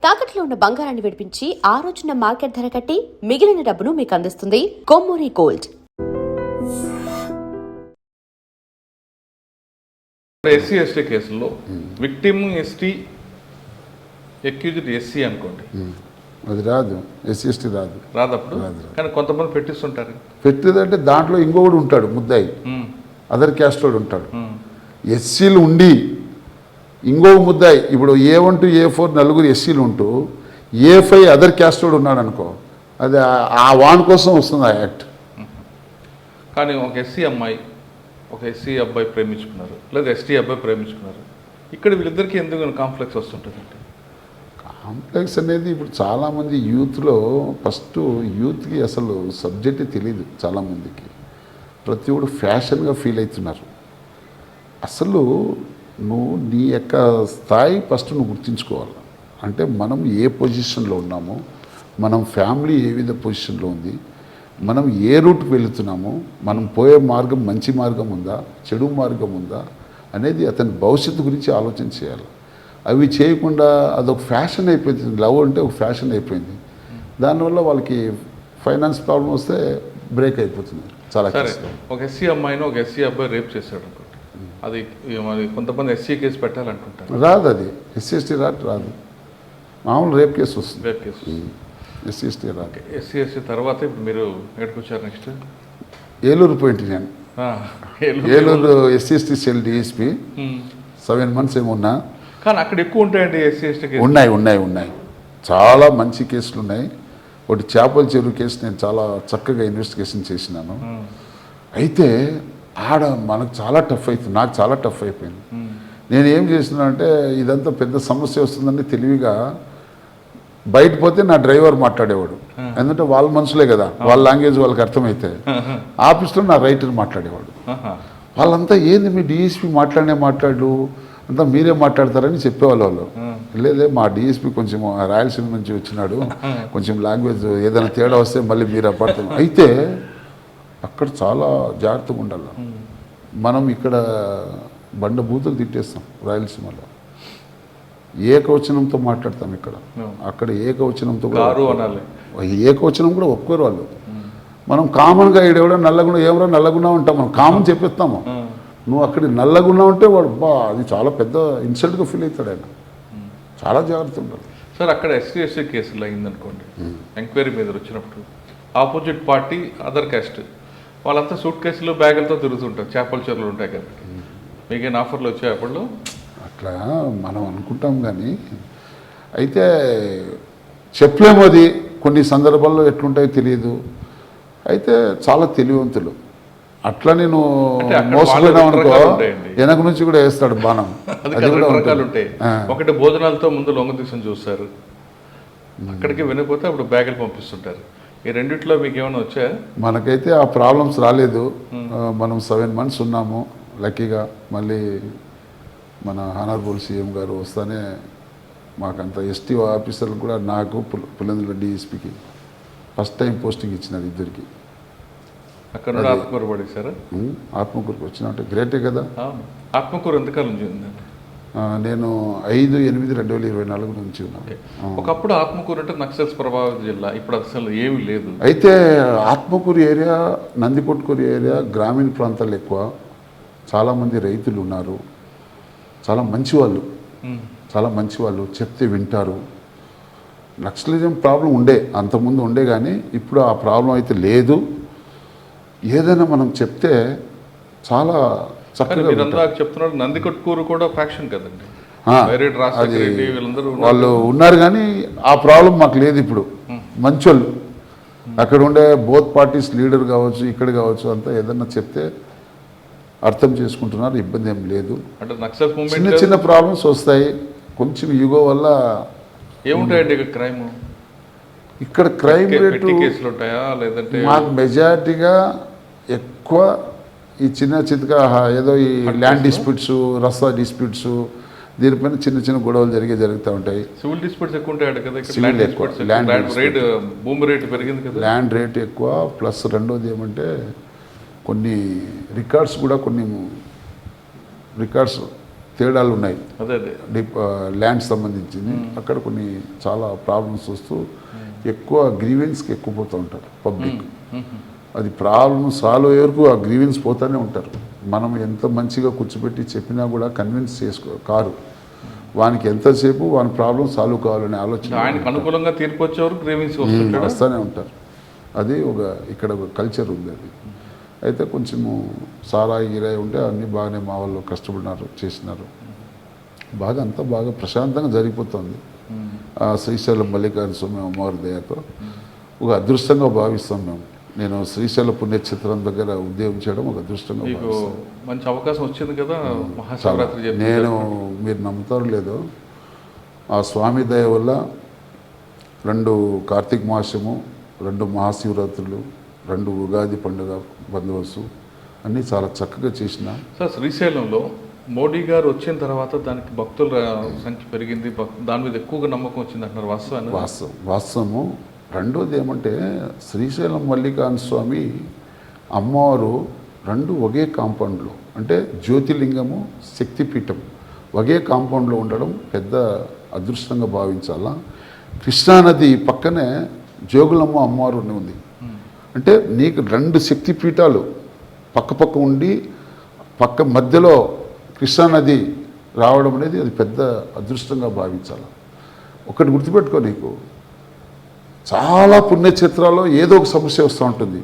తాకట్లో ఉన్న బంగారాన్ని విడిపించి ఆ రోజున మార్కెట్ ధర కట్టి మిగిలిన డబ్బును మీకు అందిస్తుంది కొమ్మూరి గోల్డ్. ఎస్సీ ఎస్టీ కేసుల్లో విక్టిమ్ ఎస్టీ, అక్యూజ్డ్ ఎస్సీ అనుకోండి, అది రాదు. ఎస్సీ ఎస్టీ రాదు. అప్పుడు కానీ కొంతమంది పెట్టిస్తుంటారు. పెట్టేదంటే దాంట్లో ఇంకొకడు ఉంటాడు, ముద్దాయి, అదర్ క్యాస్ట్ వాడు ఉంటాడు. ఎస్సీలు ఉండి ఇంకో ముద్దాయి, ఇప్పుడు A1 to A4 నలుగురు ఎస్సీలు ఉంటూ A5 అదర్ క్యాస్ట్ వాడు ఉన్నాడు అనుకో, అది ఆ వాన్ కోసం వస్తుంది ఆ యాక్ట్. కానీ ఒక ఎస్సీ అమ్మాయి ఒక ఎస్సీ అబ్బాయి ప్రేమించుకున్నారు, లేదా ఎస్టీ అబ్బాయి ప్రేమించుకున్నారు, ఇక్కడ వీళ్ళిద్దరికీ ఎందుకు కాంప్లెక్స్ వస్తుంటుందంటే? కాంప్లెక్స్ అనేది ఇప్పుడు చాలామంది యూత్లో ఫస్ట్ యూత్కి అసలు సబ్జెక్టే తెలియదు. చాలామందికి ప్రతి ఒక్కడు ఫ్యాషన్గా ఫీల్ అవుతున్నారు. అసలు నువ్వు నీ యొక్క స్థాయి ఫస్ట్ నువ్వు గుర్తించుకోవాలి. అంటే మనం ఏ పొజిషన్లో ఉన్నామో, మనం ఫ్యామిలీ ఏ విధ పొజిషన్లో ఉంది, మనం ఏ రూట్కి వెళుతున్నామో, మనం పోయే మార్గం మంచి మార్గం ఉందా, చెడు మార్గం ఉందా అనేది అతని భవిష్యత్తు గురించి ఆలోచన చేయాలి. అవి చేయకుండా అదొక ఫ్యాషన్ అయిపోయింది. లవ్ అంటే ఒక ఫ్యాషన్ అయిపోయింది. దానివల్ల వాళ్ళకి ఫైనాన్స్ ప్రాబ్లం వస్తే బ్రేక్ అయిపోతుంది. చాలా ఒక ఎస్సీ అమ్మాయిని ఒక ఎస్సీ అబ్బాయి రేప్ చేశాడు అనుకోండి, అది కొంతమంది ఎస్సీ కేసు పెట్టాలనుకుంటారు. రాదు, అది ఎస్సీ ఎస్టీ రాదు. మామూలు రేప్ కేసు వస్తుంది. రేప్ కేసు ఎస్సీ ఎస్టీ రాదు. ఎస్సీ ఎస్టీ తర్వాత ఇప్పుడు మీరు ఎక్కడికి వచ్చారు? నెక్స్ట్ ఏలూరు పోయింటి నేను. Eluru SC ST cell DSP 7 months ఏమున్నా. కానీ అక్కడ ఎక్కువ ఉంటాయండి ఎస్సీ ఎస్టీ కేసు? ఉన్నాయి. చాలా మంచి కేసులు ఉన్నాయి. ఒకటి చేపల చెరువు కేసు నేను చాలా చక్కగా ఇన్వెస్టిగేషన్ చేసినాను. అయితే ఆడ మనకు చాలా టఫ్ అవుతుంది, నాకు చాలా టఫ్ అయిపోయింది. నేను ఏం చేసినానంటే ఇదంతా పెద్ద సమస్య వస్తుందని తెలివిగా బయట పోతే నా డ్రైవర్ మాట్లాడేవాడు. ఎందుకంటే వాళ్ళ మనుషులే కదా, వాళ్ళ లాంగ్వేజ్ వాళ్ళకి అర్థమైతే. ఆఫీస్లో నా రైటర్ మాట్లాడేవాడు. వాళ్ళంతా ఏంది మీ డిఎస్పీ మాట్లాడు అంతా మీరే మాట్లాడతారని చెప్పేవాళ్ళు. వాళ్ళు లేదే మా డిఎస్పీ కొంచెం రాయలసీమ నుంచి వచ్చినాడు, కొంచెం లాంగ్వేజ్ ఏదైనా తేడా వస్తే మళ్ళీ మీరు అపార్థం. అయితే అక్కడ చాలా జాగ్రత్తగా ఉండాలి. మనం ఇక్కడ బండ బూతులు తిట్టేస్తాం రాయలసీమలో, ఏకవచనంతో మాట్లాడతాం. అక్కడ ఏకవచనంతో ఏకవచనం కూడా ఒప్పుకోరు వాళ్ళు. మనం కామన్గా ఈడెవడో నల్లగున్నా ఏమరా నల్లగున్నా ఉంటాం, మనం కామన్ చెప్పిస్తాము. నువ్వు అక్కడ నల్లగున్నా ఉంటే వాడు అది చాలా పెద్ద ఇన్సల్ట్గా ఫీల్ అవుతాడు. ఆయన చాలా జాగ్రత్త ఉండాలి. సార్ అక్కడ ఎస్సీ ఎస్టీ కేసులు అయిందనుకోండి, ఎంక్వైరీ మీద వచ్చినప్పుడు ఆపోజిట్ పార్టీ అదర్ క్యాస్ట్ వాళ్ళంతా సూట్ కేసులు బ్యాగులతో తిరుగుతుంటారు, చేపల చెరువులు ఉంటాయి కాబట్టి. మీకేం ఆఫర్లు వచ్చాయి అప్పుడు? అట్లా మనం అనుకుంటాం కానీ అయితే చెప్పలేము. అది కొన్ని సందర్భాల్లో ఎట్లుంటాయో తెలియదు. అయితే చాలా తెలివివంతులు. అట్లా నేను మోసపోయినాం అనుకో, వెనక నుంచి కూడా వేస్తాడు బాణం. అది కూడా రకాలు ఉంటాయి. ఒకటి భోజనాలతో ముందు లొంగ తీసుకొని చూస్తారు, అక్కడికి వినకపోతే అప్పుడు బ్యాగులు పంపిస్తుంటారు. ఈ రెండిట్లో మీకు ఏమైనా వచ్చాయా? మనకైతే ఆ ప్రాబ్లమ్స్ రాలేదు. మనం 7 months ఉన్నాము లక్కీగా. మళ్ళీ మన హానరబుల్ సీఎం గారు వస్తానే మాకంత ఎస్టీ ఆఫీసర్లు కూడా, నాకు పులివెందుల డిఎస్పీకి ఫస్ట్ టైం పోస్టింగ్ ఇచ్చినారు ఇద్దరికి. అక్కడ ఆత్మకూరు పడి సార్? ఆత్మకూరుకి వచ్చినట్టు గ్రేటే కదా. ఆత్మకూరు ఎంతకాలం నుంచి ఉందండి? నేను 5/8/2024 నుంచి ఉన్నాను. ఒకప్పుడు ఆత్మకూరు అంటే నక్సల్స్ ప్రభావిత జిల్లా, ఇప్పుడు అసలు ఏమీ లేదు. అయితే ఆత్మకూరు ఏరియా, నందికొట్కూరు ఏరియా గ్రామీణ ప్రాంతాలు ఎక్కువ. చాలామంది రైతులు ఉన్నారు, చాలా మంచివాళ్ళు, చెప్తే వింటారు. నక్సలిజం ప్రాబ్లం అంతకుముందు ఉండే కానీ ఇప్పుడు ఆ ప్రాబ్లం అయితే లేదు. ఏదైనా మనం చెప్తే చాలా చక్కగా చెప్తున్నారు. నందికొట్కూరు కూడా ఫ్యాక్షన్ కదండి, వాళ్ళు ఉన్నారు కానీ ఆ ప్రాబ్లం మాకు లేదు ఇప్పుడు. మంచోళ్ళు అక్కడ ఉండే బోత్ పార్టీస్ లీడర్ కావచ్చు, ఇక్కడ కావచ్చు, అంతా ఏదన్నా చెప్తే అర్థం చేసుకుంటున్నారు, ఇబ్బంది ఏం లేదు. చిన్న ప్రాబ్లమ్స్ వస్తాయి, కొంచెం యుగో వల్ల. ఏముంటాయండి ఇక్కడ క్రైమ్ రేటు మాకు మెజారిటీగా ఎక్కువ ఈ చితక ఏదో ఈ ల్యాండ్ డిస్ప్యూట్స్, రస్తా డిస్ప్యూట్స్, దీనిపైన చిన్న గొడవలు జరుగుతూ ఉంటాయి. సివిల్ డిస్ప్యూట్స్ ఎక్కువ ఉంటాయి కదా. ల్యాండ్ రేట్ ఎక్కువ. ప్లస్ రెండోది ఏమంటే కొన్ని రికార్డ్స్ తేడాలు ఉన్నాయి. అదే ల్యాండ్ సంబంధించింది అక్కడ కొన్ని చాలా ప్రాబ్లమ్స్ వస్తూ ఎక్కువ గ్రీవెన్స్కి ఎక్కువ పోతూ ఉంటారు పబ్లిక్. అది ప్రాబ్లమ్ సాల్వ్ అయ్యే వరకు ఆ గ్రీవెన్స్ పోతూనే ఉంటారు. మనం ఎంత మంచిగా కూర్చోబెట్టి చెప్పినా కూడా కన్విన్స్ కారు. వానికి ఎంతసేపు వాని ప్రాబ్లం సాల్వ్ కావాలనే ఆలోచన ఆయనకు అనుకూలంగా తీర్పు వచ్చేవారు గ్రీవెన్స్ వస్తూనే ఉంటారు. అది ఇక్కడ ఒక కల్చర్ ఉంది. అది అయితే కొంచెము సారాయి గిరాయి ఉంటే అన్నీ బాగానే మా వాళ్ళు కష్టపడినారు, చేసినారు. అంతా బాగా ప్రశాంతంగా జరిగిపోతుంది. శ్రీశైలం మల్లికార్జున స్వామి అమ్మవారి దయతో ఒక అదృష్టంగా భావిస్తాం మేము. నేను శ్రీశైల పుణ్యక్షేత్రం దగ్గర ఉద్యోగం చేయడం ఒక అదృష్టంగా భావిస్తాను. మంచి అవకాశం వచ్చింది కదా మహాశివరాత్రి. నేను మీరు నమ్ముతారు లేదో ఆ స్వామి దయ వల్ల 2 కార్తీక మాసము, 2 మహాశివరాత్రులు, 2 ఉగాది పండుగ బందోబస్తు అన్నీ చాలా చక్కగా చేసిన. సార్ శ్రీశైలంలో మోడీ గారు వచ్చిన తర్వాత దానికి భక్తుల సంఖ్య పెరిగింది, దాని మీద ఎక్కువగా నమ్మకం వచ్చింది అంటున్నారు. వాస్తవము. రెండోది ఏమంటే శ్రీశైలం మల్లికార్జున స్వామి అమ్మవారు 2 ఒకే కాంపౌండ్లో, అంటే జ్యోతిర్లింగము శక్తిపీఠం ఒకే కాంపౌండ్లో ఉండడం పెద్ద అదృష్టంగా భావించాలా. కృష్ణానది పక్కనే జోగులమ్మ అమ్మవారు ఉంది. అంటే నీకు 2 శక్తిపీఠాలు పక్క ఉండి మధ్యలో కృష్ణానది రావడం అనేది అది పెద్ద అదృష్టంగా భావించాలి. ఒకటి గుర్తుపెట్టుకో, నీకు చాలా పుణ్యక్షేత్రాల్లో ఏదో ఒక సమస్య వస్తూ ఉంటుంది.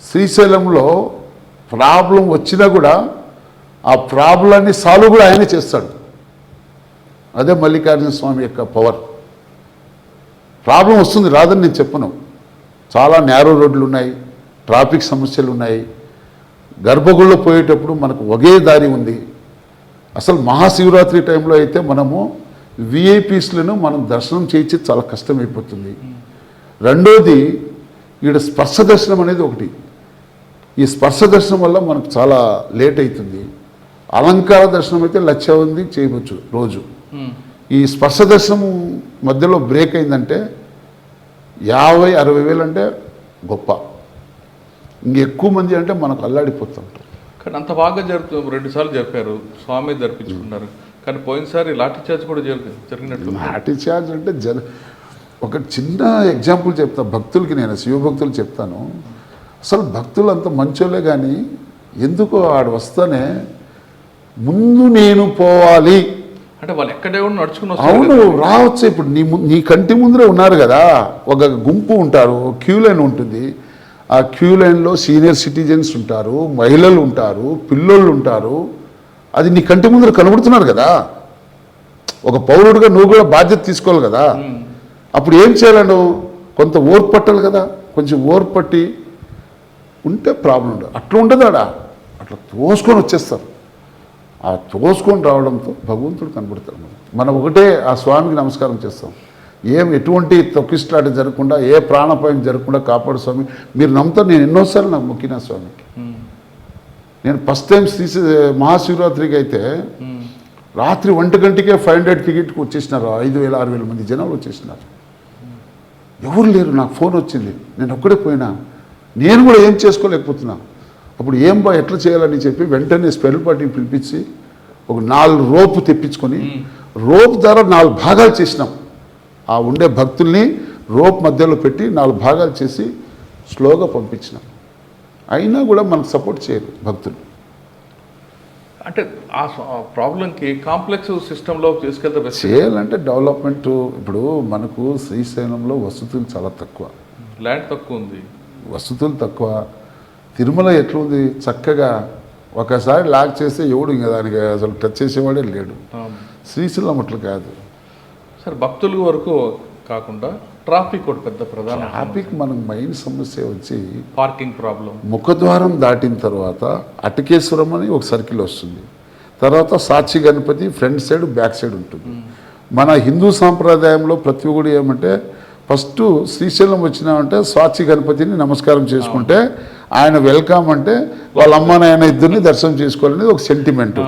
శ్రీశైలంలో ప్రాబ్లం వచ్చినా కూడా ఆ ప్రాబ్లాన్ని సాల్వ్ కూడా ఆయనే చేస్తాడు. అదే మల్లికార్జున స్వామి యొక్క పవర్. ప్రాబ్లం వస్తుంది, రాదని నేను చెప్పను. చాలా నేరో రోడ్లు ఉన్నాయి, ట్రాఫిక్ సమస్యలు ఉన్నాయి. గర్భగుడిలో పోయేటప్పుడు మనకు ఒకే దారి ఉంది. అసలు మహాశివరాత్రి టైంలో అయితే మనము విఐపీస్లను మనం దర్శనం చేయించి చాలా కష్టమైపోతుంది. రెండోది ఈడ స్పర్శ దర్శనం అనేది ఒకటి. ఈ స్పర్శ దర్శనం వల్ల మనకు చాలా లేట్ అవుతుంది. అలంకార దర్శనం అయితే 1,00,000 మంది చేయవచ్చు రోజు. ఈ స్పర్శ దర్శనం మధ్యలో బ్రేక్ అయిందంటే 50-60 వేలు అంటే గొప్ప. ఇంకెక్కువ మంది అంటే మనకు అల్లాడిపోతుంటారు. కానీ అంత బాగా జరుగుతుంది. 2 సార్లు చెప్పారు, స్వామి జరిపించుకున్నారు. కానీ పోయినసారి లాఠీ చార్జ్ కూడా జరిగినట్టు. లాఠీ చార్జ్ అంటే ఒక చిన్న ఎగ్జాంపుల్ చెప్తా భక్తులకి. నేను శివభక్తులు చెప్తాను. అసలు భక్తులు అంత మంచోళ్ళే, కానీ ఎందుకో ఆడు వస్తానే ముందు నేను పోవాలి అంటే వాళ్ళు ఎక్కడే నడుచుకుని. అవును, రావచ్చు. ఇప్పుడు నీ కంటి ముందరే ఉన్నారు కదా, ఒక గుంపు ఉంటారు, క్యూ లైన్ ఉంటుంది. ఆ క్యూ లైన్లో సీనియర్ సిటిజన్స్ ఉంటారు, మహిళలు ఉంటారు, పిల్లోళ్ళు ఉంటారు. అది నీ కంటి ముందర కనబడుతున్నారు కదా. ఒక పౌరుడిగా నువ్వు కూడా బాధ్యత తీసుకోవాలి కదా. అప్పుడు ఏం చేయాలను, కొంత ఓర్పు పట్టాలి కదా. కొంచెం ఓర్పు పట్టి ఉంటే ప్రాబ్లం ఉండదు. అట్లా ఉండదు ఆడ, అట్లా తోసుకొని వచ్చేస్తారు. ఆ తోసుకొని రావడంతో భగవంతుడు కనబడతాడు. మనం ఒకటే ఆ స్వామికి నమస్కారం చేస్తాం. ఎటువంటి తొక్కిస్లాట జరగకుండా, ఏ ప్రాణాపాయం జరగకుండా కాపాడు స్వామి. మీరు నమ్ముతారు, నేను ఎన్నోసార్లు నాకు మొక్కిన స్వామికి. నేను ఫస్ట్ టైం మహాశివరాత్రికి అయితే రాత్రి 1 గంటకే 500 టికెట్కి వచ్చేసినారు. 5,000-6,000 మంది జనాలు వచ్చేసినారు. ఎవరు లేరు. నాకు ఫోన్ వచ్చింది, నేను ఒక్కడే పోయినా. నేను కూడా ఏం చేసుకోలేకపోతున్నా. అప్పుడు ఎట్లా చేయాలని చెప్పి వెంటనే స్పెల్ పార్టీని పిలిపించి ఒక 4 రోపు తెప్పించుకొని రోప్ ద్వారా 4 భాగాలు చేసినాం. ఆ ఉండే భక్తుల్ని రోప్ మధ్యలో పెట్టి 4 భాగాలు చేసి స్లోగా పంపించినాం. అయినా కూడా మనకు సపోర్ట్ చేయరు భక్తులు. అంటే ఆ ప్రాబ్లంకి కాంప్లెక్స్ సిస్టంలో తీసుకెళ్తే చేయాలంటే డెవలప్మెంట్. ఇప్పుడు మనకు శ్రీశైలంలో వసతులు చాలా తక్కువ, ల్యాండ్ తక్కువ ఉంది, వసతులు తక్కువ. తిరుమల ఎట్లుంది, చక్కగా ఒకసారి లాక్ చేస్తే ఎవడు ఇంకా దానికి అసలు టచ్ చేసేవాడే లేడు. శ్రీశైలం అట్లా కాదు సార్. భక్తుల వరకు కాకుండా ట్రాఫిక్ కూడా పెద్ద ప్రధాన ట్రాఫిక్. మనకు మెయిన్ సమస్య వచ్చి పార్కింగ్ ప్రాబ్లం. ముఖద్వారం దాటిన తర్వాత అటకేశ్వరం అని ఒక సర్కిల్ వస్తుంది. తర్వాత Sakshi Ganapathi front side back side ఉంటుంది. మన హిందూ సాంప్రదాయంలో ప్రతి ఒక్కటి ఏమంటే ఫస్ట్ శ్రీశైలం వచ్చినామంటే సాక్షి గణపతిని నమస్కారం చేసుకుంటే ఆయన వెల్కమ్ అంటే వాళ్ళ అమ్మ నాయన ఇద్దరిని దర్శనం చేసుకోవాలనేది ఒక సెంటిమెంట్.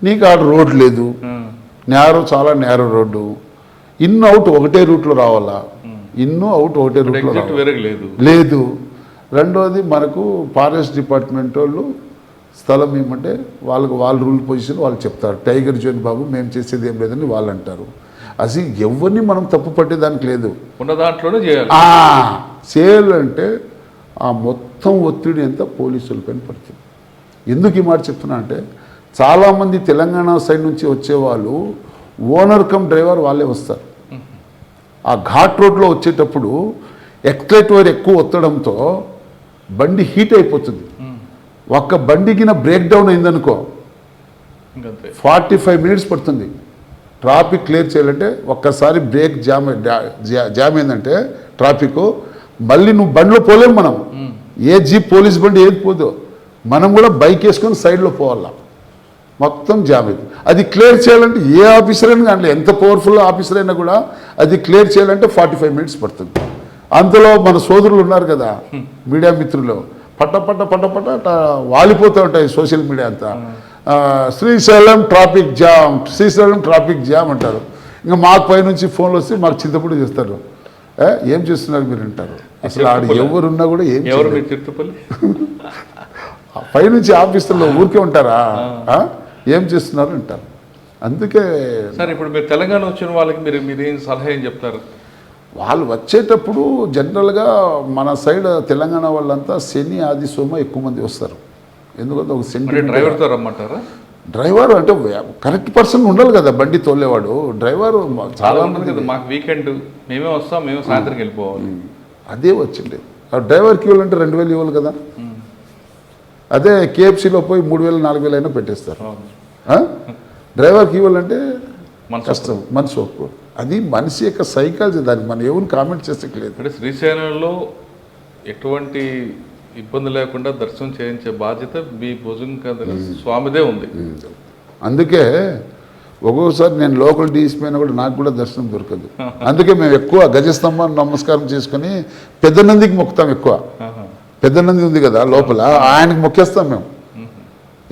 నీకు ఆడ రోడ్ లేదు, చాలా నేరో రోడ్డు. ఇన్ అవుట్ ఒకటే రూట్లో రావాలా, ఇన్ను అవుట్ ఒకటే రూట్లో లేదు. లేదు. రెండోది మనకు ఫారెస్ట్ డిపార్ట్మెంట్ వాళ్ళు స్థలం ఏమంటే వాళ్ళ రూల్ పొజిషన్ వాళ్ళు చెప్తారు. టైగర్ జోన్ బాబు మేము చేసేది ఏం లేదని వాళ్ళు అంటారు. అసలు ఎవరిని మనం తప్పు పట్టేదానికి లేదు. ఉన్న దాంట్లోనే చేయాలి. చేయాలంటే ఆ మొత్తం ఒత్తిడి ఎంత పోలీసుల పైన పడుతుంది. ఎందుకు ఈ మాట చెప్తున్నా అంటే చాలామంది తెలంగాణ సైడ్ నుంచి వచ్చేవాళ్ళు ఓనర్ కమ్ డ్రైవర్ వాళ్ళే వస్తారు. ఆ ఘాట్ రోడ్లో వచ్చేటప్పుడు ఎక్స్లేటర్ ఎక్కువ ఒత్తడంతో బండి హీట్ అయిపోతుంది. ఒక్క బండికిన బ్రేక్ డౌన్ అయిందనుకో ఇంకంతే 45 మినిట్స్ పడుతుంది ట్రాఫిక్ క్లియర్ చేయాలంటే. ఒక్కసారి బ్రేక్ జామ్ అయిందంటే ట్రాఫిక్, మళ్ళీ నువ్వు బండిలో పోలేము మనం. ఏ జీప్ పోలీస్ బండి ఏది పోదు, మనం కూడా బైక్ వేసుకొని సైడ్లో పోవాలా, మొత్తం జామ్ అయింది. అది క్లియర్ చేయాలంటే ఏ ఆఫీసర్ అయినా కానీ ఎంత పవర్ఫుల్ ఆఫీసర్ అయినా కూడా అది క్లియర్ చేయాలంటే 45 మినిట్స్ పడుతుంది. అంతలో మన సోదరులు ఉన్నారు కదా మీడియా మిత్రులు, పట్ట పట్ట పట్ట పట్ట అట్లా వాలిపోతూ ఉంటాయి సోషల్ మీడియా అంతా. Srisailam traffic jam, Srisailam traffic jam అంటారు. ఇంకా మాకు పైనుంచి ఫోన్లు వస్తే మాకు చింతపూడి చేస్తారు. ఏం చేస్తున్నారు మీరు అంటారు. అసలు ఆడు ఎవరున్నా కూడా ఏం పైనుంచి ఆఫీసుల్లో ఊరికే ఉంటారా, ఏం చేస్తున్నారు అంటారు. అందుకే సార్ ఇప్పుడు మీరు తెలంగాణ వచ్చిన వాళ్ళకి మీరేం సలహా ఏం చెప్తారు? వాళ్ళు వచ్చేటప్పుడు జనరల్గా మన సైడ్ తెలంగాణ వాళ్ళంతా శని ఆది సోమ ఎక్కువ మంది వస్తారు. ఎందుకంటే ఒక డ్రైవర్తో రమ్మంటారా? డ్రైవర్ అంటే కరెక్ట్ పర్సన్ ఉండాలి కదా బండి తోలేవాడు. డ్రైవర్ చాలా మంది కదా, మాకు వీకెండ్ మేమే వస్తాం, మేము సాయంత్రం వెళ్ళిపోవాలి. అదే వచ్చింది. డ్రైవర్కి ఇవ్వాలంటే 2000 ఇవ్వాలి కదా. అదే కేఎఫ్సీలో పోయి 3000 4000 అయినా పెట్టేస్తారు. డ్రైవర్కి ఇవ్వాలంటే కష్టం, మనసు ఒప్పు. అది మనిషి యొక్క సైకాలజీ, దానికి మనం ఏమైనా కామెంట్ చేస్తే లేదు. అంటే శ్రీశైలంలో ఎటువంటి ఇబ్బంది లేకుండా దర్శనం చేయించే బాధ్యత మీ భుజంగా స్వామిదే ఉంది. అందుకే ఒక్కొక్కసారి నేను లోకల్ డీఎస్పీ అయినా కూడా నాకు కూడా దర్శనం దొరకదు. అందుకే మేము ఎక్కువ గజస్తంభాన్ని నమస్కారం చేసుకుని పెద్ద నందికి మొక్కుతాం. ఎక్కువ పెద్ద నంది ఉంది కదా లోపల, ఆయనకు మొక్కేస్తాం మేము.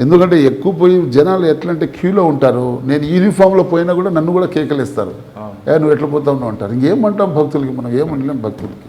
ఎందుకంటే ఎక్కువ పోయి జనాలు ఎట్లా అంటే క్యూలో ఉంటారు. నేను యూనిఫామ్లో పోయినా కూడా నన్ను కూడా కేకలేస్తారు. నువ్వు ఎట్లా పోతావు అంటారు. ఇంకేమంటాం భక్తులకి, మనం ఏమనలేం భక్తులకి.